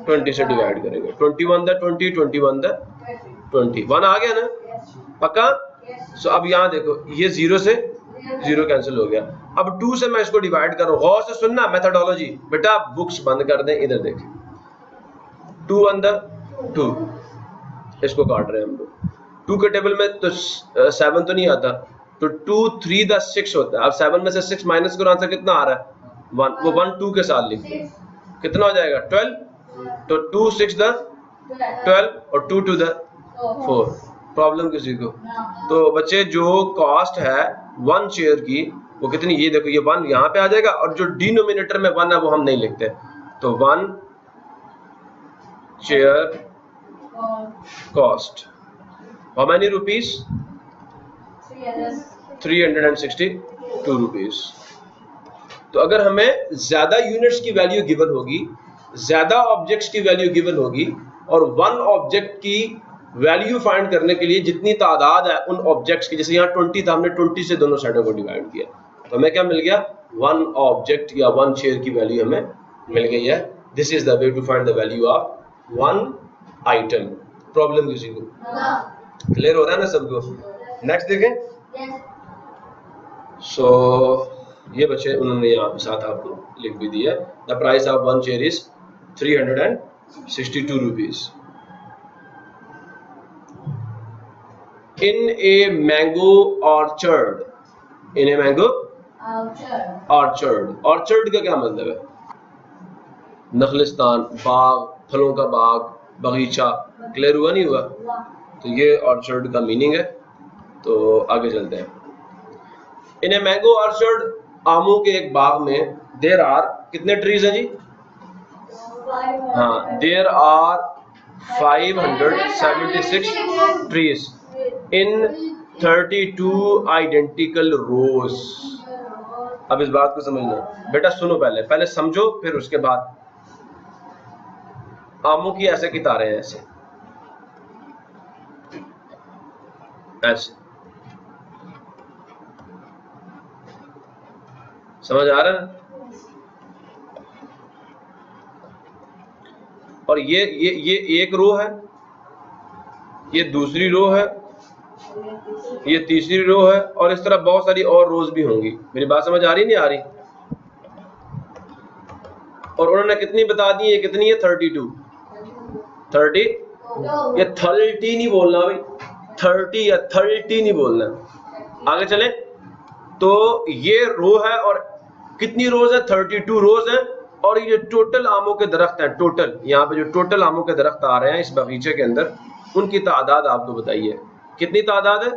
A: 20 से डिवाइड करेंगे। 21 द 20, 21 द 20, 1 आ गया ना, पक्का। सो अब यहाँ देखो, ये 0 से 0 कैंसिल हो गया। अब 2 से मैं इसको डिवाइड करूँ, गौर से सुनना मेथोडोलॉजी बेटा, बुक्स बंद कर दें, इधर देखें। 2 अंदर 2, इसको काट रहे हैं हम लोग। 2 के टेबल में तो 7 तो नहीं आता, तो 2 3 द 6 होता है। अब 7 में से 6 माइनस करो, आंसर कितना आ रहा है, 1। वो 1 2 के साथ लिख, कितना हो जाएगा 12। तो 2 6 द 12 और 2 2 द 4। प्रॉब्लम किसी को? तो बच्चे जो कॉस्ट है 1 चेयर की वो कितनी, ये देखो, ये 1 यहाँ पे आ जाएगा और जो डिनोमिनेटर में 1 है वो हम नहीं लिखते। तो 1 chair cost how many rupees, 362 rupees. तो अगर हमें ज्यादा यूनिट्स की वैल्यू गिवन होगी, ज्यादा ऑब्जेक्ट्स की वैल्यू गिवन होगी, और 1 ऑब्जेक्ट की वैल्यू फाइंड करने के लिए जितनी तादाद है उन ऑब्जेक्ट्स की, जैसे यहाँ 20 था, हमने 20 से दोनों साइडों को डिवाइड किया, तो हमें क्या मिल गया, 1 ऑब्जेक्ट या 1 चेयर की वैल्यू हमें मिल गई है। This is the way to find the value of 1 item. Problem किसी को क्लियर हो रहा है ना सबको? नेक्स्ट देखें। सो ये बच्चे उन्होंने यहाँ पे साथ आपको लिख भी दिया, the price of 1 chair is 362 rupees. In a mango orchard, in a mango orchard, orchard का क्या मतलब है, नखलिस्तान, बाग, फलों का बाग, बगीचा। क्लियर हुआ नहीं हुआ? तो ये ऑर्चर्ड का मीनिंग है। तो आगे चलते हैं। इन ए मैंगो ऑर्चर्ड, आमों के एक बाग में, देयर आर, कितने ट्रीज हैं जी, हाँ, there are 576 trees in 32 identical rows. अब इस बात को समझना बेटा, सुनो, पहले समझो, फिर उसके बाद आमों की ऐसे कितारें हैं, ऐसे ऐसे, समझ आ रहा है? और ये एक रो है, ये दूसरी रो है, ये तीसरी रो है, और इस तरह बहुत सारी और रोज भी होंगी। मेरी बात समझ आ रही नहीं आ रही? और उन्होंने कितनी बता दी है, कितनी है, 32, 30, ये 30 नहीं बोलना भाई, 30 या 30 नहीं बोलना। आगे चले तो ये रो है, और कितनी रोज है, 32 रोज है। और ये टोटल आमों के दरख्त हैं, टोटल यहाँ पे जो टोटल आमों के दरख्त आ रहे हैं इस बगीचे के अंदर, उनकी तादाद आप तो बताइए कितनी तादाद है?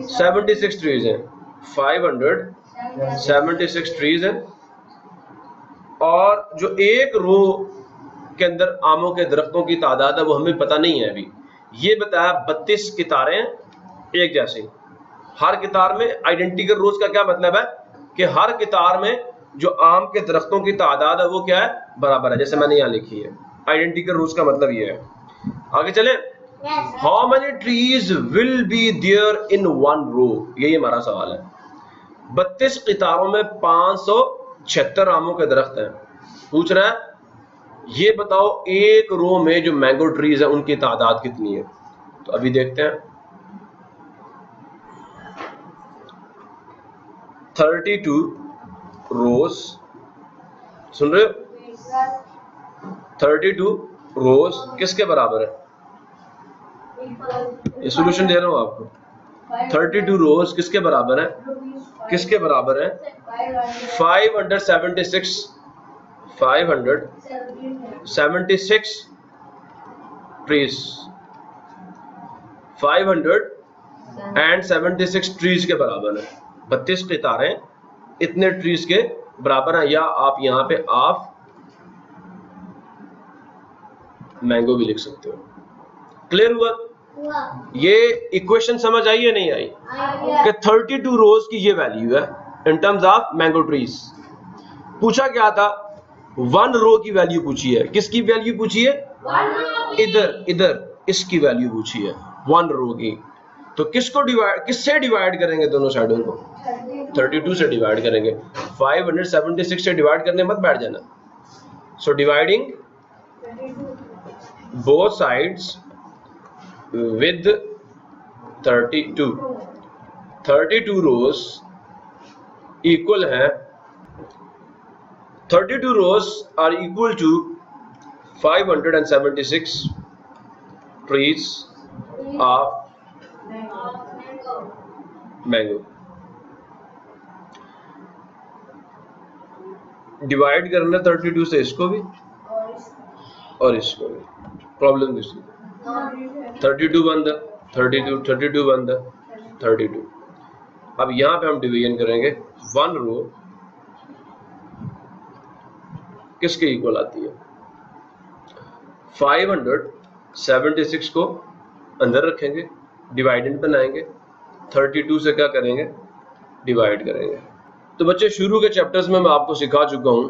A: 76 ट्रीज हैं, 576 ट्रीज हैं। और जो एक रो के अंदर आमों के दरख्तों की तादाद है वो हमें पता नहीं है अभी। ये बताया 32 कितारें एक जैसी, हर कितार में आइडेंटिकल रोज का क्या मतलब है कि हर कितार में जो आम के दरख्तों की तादाद है वो क्या है, बराबर है, जैसे मैंने यहाँ लिखी है। आइडेंटिकल रोज का मतलब ये है। आगे चले, how many trees will be there in 1 row, यही हमारा सवाल है। 32 कितारों में 576 आमों के दरख्त हैं। पूछ रहा है ये बताओ एक रो में जो मैंगो ट्रीज है उनकी तादाद कितनी है। तो अभी देखते हैं। 32 रोज, सुन रहे हो? 32 रोज किसके बराबर है? ये सॉल्यूशन दे रहा हूं आपको। 32 रोज किसके बराबर है? किसके बराबर है? 576 ट्रीज 576 ट्रीज के बराबर है। 32 कितारें इतने ट्रीज के बराबर है, या आप यहाँ पे ऑफ मैंगो भी लिख सकते हो। क्लियर हुआ? ये इक्वेशन समझ आई या नहीं आई कि 32 रोज की ये वैल्यू है in terms of mango trees. पूछा क्या था? 1 रो की वैल्यू पूछी है। किसकी वैल्यू पूछी है? इधर इसकी वैल्यू पूछी है 1 रो की। तो किससे डिवाइड करेंगे? दोनों साइडों को 32 से डिवाइड करेंगे। 576 से डिवाइड करने मत बैठ जाना। So dividing both sides with 32 rows equal है 32 rows are equal to 576 trees of mango। Divide करना 32 से इसको भी और इसको भी। प्रॉब्लम किसकी? 32 बन द 32 बन द 32। अब यहां पे हम डिवीजन करेंगे। 1 रो किसके इक्वल आती है? 576 को अंदर रखेंगे, डिवाइडेंड बनाएंगे, 32 से क्या करेंगे? डिवाइड करेंगे। तो बच्चे शुरू के चैप्टर्स में मैं आपको सिखा चुका हूं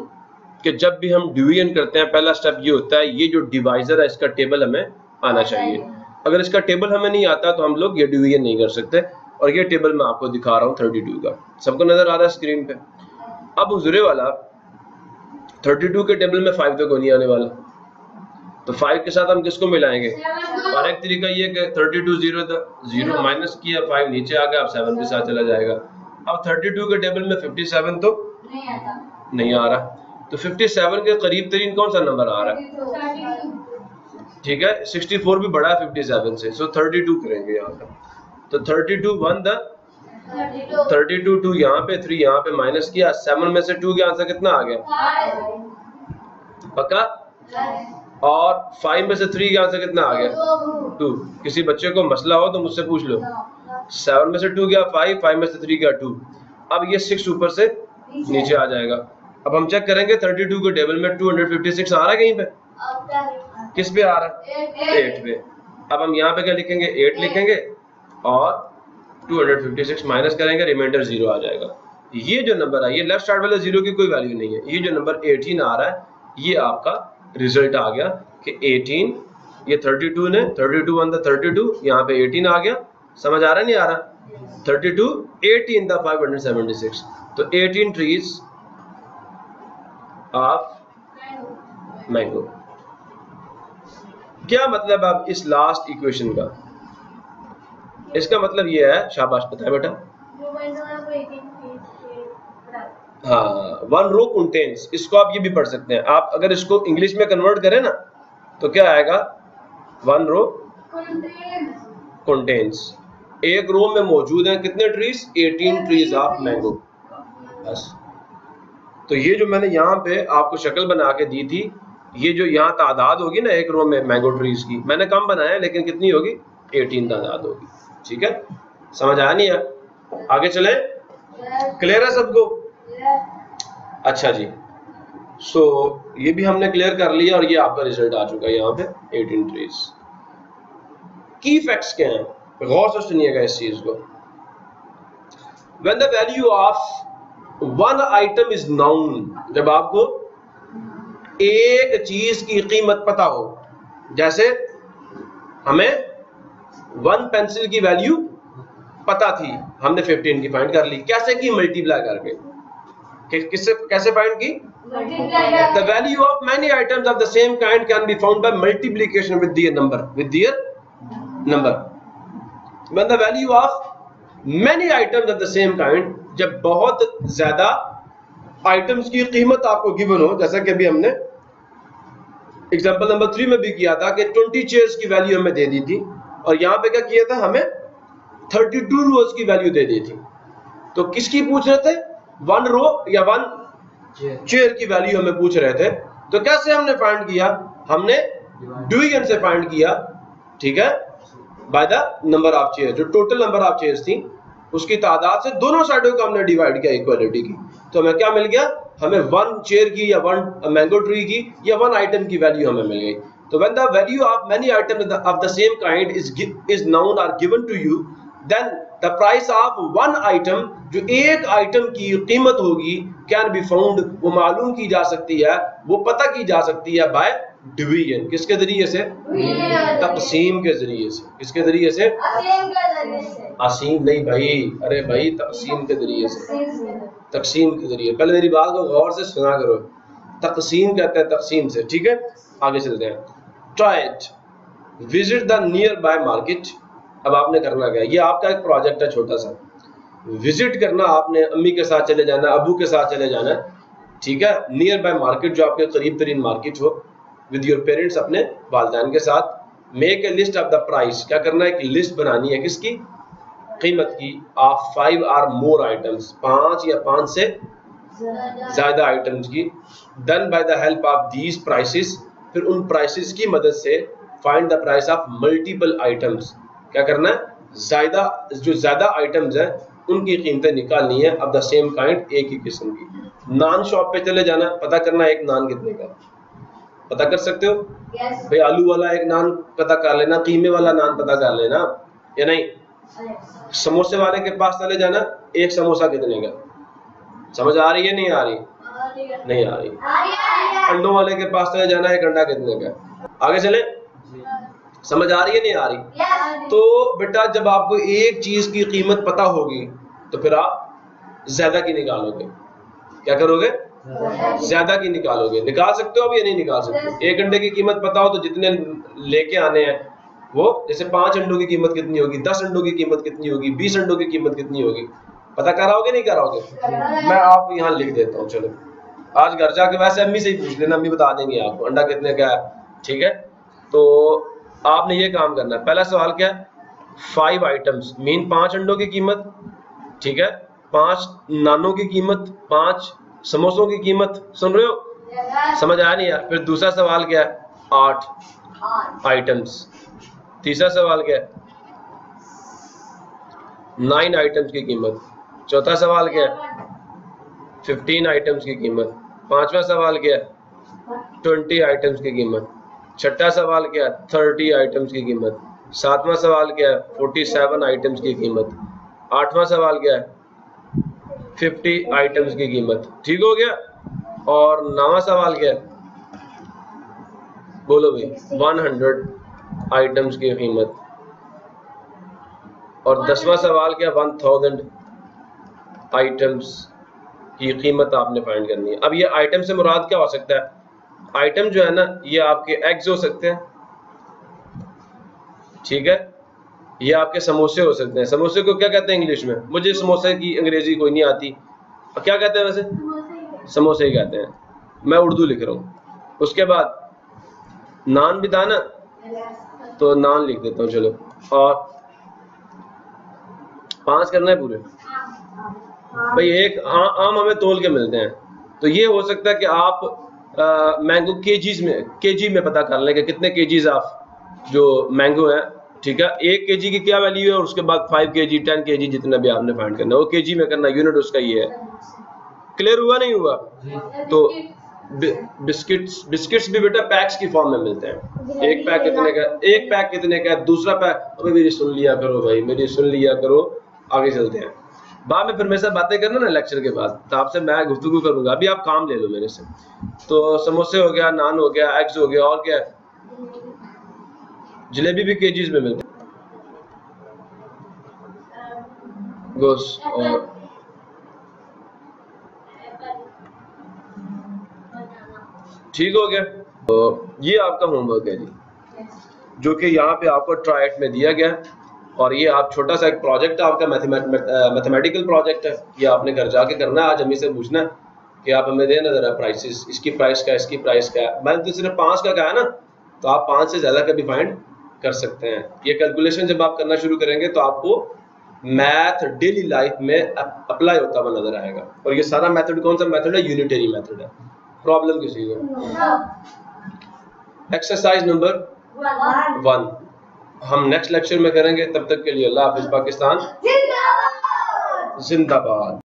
A: कि जब भी हम डिवीजन करते हैं पहला स्टेप ये होता है, ये जो डिवाइजर है इसका टेबल हमें आना चाहिए। अगर इसका टेबल हमें नहीं आता तो हम लोग ये डिवीजन नहीं कर सकते। और ये टेबल मैं आपको दिखा रहा हूँ 32 का। सबको नजर आ रहा है स्क्रीन पे? अब हुजरे वाला 32 के टेबल में 5 तक नहीं आने वाला, तो 5 के साथ हम किसको मिलाएंगे? और एक तरीका ये कि 32 0 था, 0 माइनस किया, 5 नीचे आ गया, अब 7 के साथ चला जाएगा। अब 32 के टेबल में 57 तो नहीं आ रहा, तो 57 के करीब तरीन कौन सा नंबर आ रहा है? ठीक है, 64 भी बड़ा है 57 से, सो 32 करेंगे यहाँ पे। तो 32 1 द 32 2 यहाँ पे, 3 यहाँ पे माइनस किया, 7 में से 2 के आंसर कितना आ गया? पक्का? और 5 में से 3 के आंसर कितना आ गया? 2। किसी बच्चे को मसला हो तो मुझसे पूछ लो। 7 में से 2 गया 5 में से 3 गया 2। अब ये 6 ऊपर से नीचे आ जाएगा। अब हम चेक करेंगे 32 के टेबल में 256 आ रहा है कहीं पे? किस पे आ रहा है? 8 पे। अब हम यहाँ पे क्या लिखेंगे? 8 लिखेंगे और 256 माइनस करेंगे, रिमाइंडर 0 आ जाएगा। ये जो नंबर है, ये लेफ्ट साइड वाले 0 की कोई वैल्यू नहीं है। ये जो नंबर 18 आ रहा है, ये आपका रिजल्ट आ गया कि 18, ये 32 ने 32 1 द 32, यहाँ पे 18 आ गया। समझ आ रहा नहीं आ रहा? 32 18 द 576, तो 18 ट्रीज ऑफ मैंगो। क्या मतलब अब इस लास्ट इक्वेशन का? इसका मतलब ये है, शाबाश बताए बेटा। हाँ, 1 रो कंटेन्स, इसको आप ये भी पढ़ सकते हैं। आप अगर इसको इंग्लिश में कन्वर्ट करें ना तो क्या आएगा? 1 रो कंटेन्स, एक रो में मौजूद है कितने ट्रीज? 18 trees of mango. बस। तो ये जो मैंने यहाँ पे आपको शक्ल बना के दी थी, ये जो यहाँ तादाद होगी ना एक रो में मैंगो ट्रीज की, मैंने कम बनाया लेकिन कितनी होगी? 18 तादाद होगी। ठीक है, समझ आया नहीं है? आगे चले? क्लियर है सबको? अच्छा जी, सो ये भी हमने क्लियर कर लिया और ये आपका रिजल्ट आ चुका है यहाँ पे 18 ट्रीज। की फैक्ट्स क्या हैं? गौर से सुनिएगा इस चीज को। When the value of one item is known, जब आपको एक चीज की कीमत पता हो, जैसे हमें 1 पेंसिल की वैल्यू पता थी, हमने 15 की फाइंड कर ली। कैसे की? मल्टीप्लाई करके। किससे कैसे फाइंड की? The value of many items of the same kind can be found by multiplication with their number. When the value of many items of the same kind, जब बहुत ज्यादा आइटम्स की कीमत आपको गिवन हो, जैसा कि अभी हमने एग्जांपल नंबर 3 में भी किया था कि 20 चेयर्स की वैल्यू हमें दे दी थी, और यहाँ पे क्या किया था? हमें 32 रोज की वैल्यू दे दी थी। तो किसकी पूछ रहे थे? 1 रो या 1 चेयर की वैल्यू हमें पूछ रहे थे। तो कैसे हमने फाइंड किया? हमने डिवीजन से फाइंड किया। ठीक है, by the number of chairs. जो टोटल नंबर ऑफ चेयर्स थी उसकी तादाद से दोनों साइडों को हमने डिवाइड किया इक्वालिटी की, तो हमें क्या मिल गया, हमें 1 चेयर की या 1 मैंगो ट्री की या 1 आइटम की वैल्यू हमें मिल गई। तो when the value of many items of the same kind is known are given to you, then the price of 1 item, जो एक आइटम की कीमत होगी, कैन बी फाउंड, वो मालूम की जा सकती है, वो पता की जा सकती है बाय डिवीजन। किसके जरिए से? तकसीम के जरिए से। किसके जरिए से? असीम नहीं भाई, अरे भाई तकसीम के जरिए से, तकसीम के जरिए। पहले मेरी बात को गौर से सुना करो, तकसीम कहते हैं तकसीम से, ठीक है। आगे चलते हैं। Try to visit the nearby market. अब आपने करना क्या, ये आपका एक प्रोजेक्ट है छोटा सा, विजिट करना आपने, अम्मी के साथ चले जाना, अबू के साथ चले जाना, ठीक है, नियर बाय मार्केट, जो आपके करीब तरीन मार्केट हो, विद योर पेरेंट्स, अपने वालिदैन के साथ। Make a list of the price, क्या करना है, एक लिस्ट बनानी है, किसकी, कीमत की, ऑफ 5 और मोर आइटम्स, 5 या 5 से ज्यादा आइटम्स की। Done by the help of these prices, फिर उन प्राइसेस की मदद से find the price of multiple items, क्या करना है, ज्यादा, जो ज्यादा आइटम्स हैं उनकी कीमतें निकालनी है, ऑफ द सेम काइंड, एक ही किस्म की। नान शॉप पे चले जाना, पता करना एक नान कितने का, पता कर सकते हो? yes. भाई आलू वाला एक नान पता कर लेना, कीमे वाला नान पता कर लेना, या नहीं? समोसे वाले के पास चले जाना, एक समोसा कितने का, समझ आ रही है नहीं आ रही? नहीं आ रही। अंडों वाले के पास चले जाना, एक अंडा कितने का। आगे चले, समझ आ रही है नहीं आ रही? तो बेटा जब आपको एक चीज की कीमत पता होगी तो फिर आप ज्यादा की निकालोगे, क्या करोगे, ज्यादा की निकालोगे। निकाल सकते हो अब या नहीं निकाल सकते? एक अंडे की कीमत पता हो तो जितने लेके आने हैं वो, जैसे 5 अंडों की कीमत कितनी होगी, 10 अंडों की कीमत कितनी होगी, 20 अंडों की कीमत कितनी होगी, पता कराओगे नहीं कराओगे? मैं आपको यहाँ लिख देता हूँ, चलो आज घर जाके, वैसे अम्मी से ही पूछ लेना, अम्मी बता देंगे आपको अंडा कितने का है, ठीक है। तो आपने ये काम करना है। पहला सवाल क्या है, 5 आइटम्स मीन 5 अंडों की कीमत, ठीक है, 5 नानों की कीमत, 5 समोसों की कीमत, सुन रहे हो? समझ आया नहीं यार? फिर दूसरा सवाल क्या है, 8 आइटम्स। तीसरा सवाल क्या है, 9 आइटम्स की कीमत। चौथा सवाल क्या है, 15 आइटम्स की कीमत। पांचवा सवाल क्या है, 20 आइटम्स की कीमत। छठा सवाल क्या है, 30 आइटम्स की कीमत। सातवां सवाल क्या है, 47 आइटम्स की कीमत। आठवां सवाल क्या है, 50 आइटम्स की कीमत। ठीक हो गया। और 9वां सवाल क्या है, बोलो भाई, 100 आइटम्स की कीमत। और 10वां सवाल क्या, 1000 आइटम्स की कीमत आपने फाइंड करनी है। अब ये आइटम से मुराद क्या हो सकता है, आइटम जो है ना, ये आपके एग्स हो सकते हैं, ठीक है, ये आपके समोसे हो सकते हैं। समोसे को क्या कहते हैं इंग्लिश में, मुझे समोसे की अंग्रेजी कोई नहीं आती, क्या कहते हैं वैसे, समोसे ही कहते हैं, मैं उर्दू लिख रहा हूँ। उसके बाद नान भी था ना, तो नान लिख देता हूँ, चलो। और 5 करना है पूरे भाई। एक आम हमें तोल के मिलते हैं, तो ये हो सकता है कि आप मैंगो केजी में पता कर लें कि कितने केजीज आप जो मैंगो है, ठीक है, 1 केजी की क्या वैल्यू है, और उसके बाद 5 केजी 10 केजी जितना भी आपने फाइंड करना है वो केजी में करना, यूनिट उसका ये है। क्लियर हुआ नहीं हुआ? तो बिस्किट्स भी बेटा पैक्स की फॉर्म में मिलते हैं। एक पैक कितने का, एक पैक कितने का, दूसरा पैक, अबे मेरी सुन लिया करो भाई, मेरी सुन लिया करो। आगे चलते हैं। बाद में फिर मेरे साथ बातें करना ना लेक्चर के बाद, तो आपसे मैं गुफ्तगू करूंगा, अभी आप काम ले लो मेरे से। तो समोसे हो गया, नान हो गया, एग्स हो गया, और क्या है, जलेबी भी केजीज में मिलती है, गोश्त। और ठीक हो गया। तो ये आपका होमवर्क है जी, जो कि यहाँ पे आपको ट्राइट में दिया गया। और ये आप छोटा सा एक प्रोजेक्ट है आपका, मैथमेटिकल प्रोजेक्ट है, ये आपने घर जाके करना है। आज हमें से पूछना है कि आप हमें देना जरा प्राइसेस, इसकी प्राइस का, इसकी प्राइस का। मैंने तो सिर्फ 5 का कहा है ना, तो आप 5 से ज्यादा का भी फाइंड कर सकते हैं। ये कैलकुलेशन जब आप करना शुरू करेंगे तो आपको मैथ डेली लाइफ में अप्लाई होता हुआ नजर आएगा। और ये सारा मेथड कौन सा मेथड है, यूनिटरी मेथड है। प्रॉब्लम किसी को, एक्सरसाइज नंबर 1, हम नेक्स्ट लेक्चर में करेंगे। तब तक के लिए अल्लाह हाफिज। पाकिस्तान जिंदाबाद।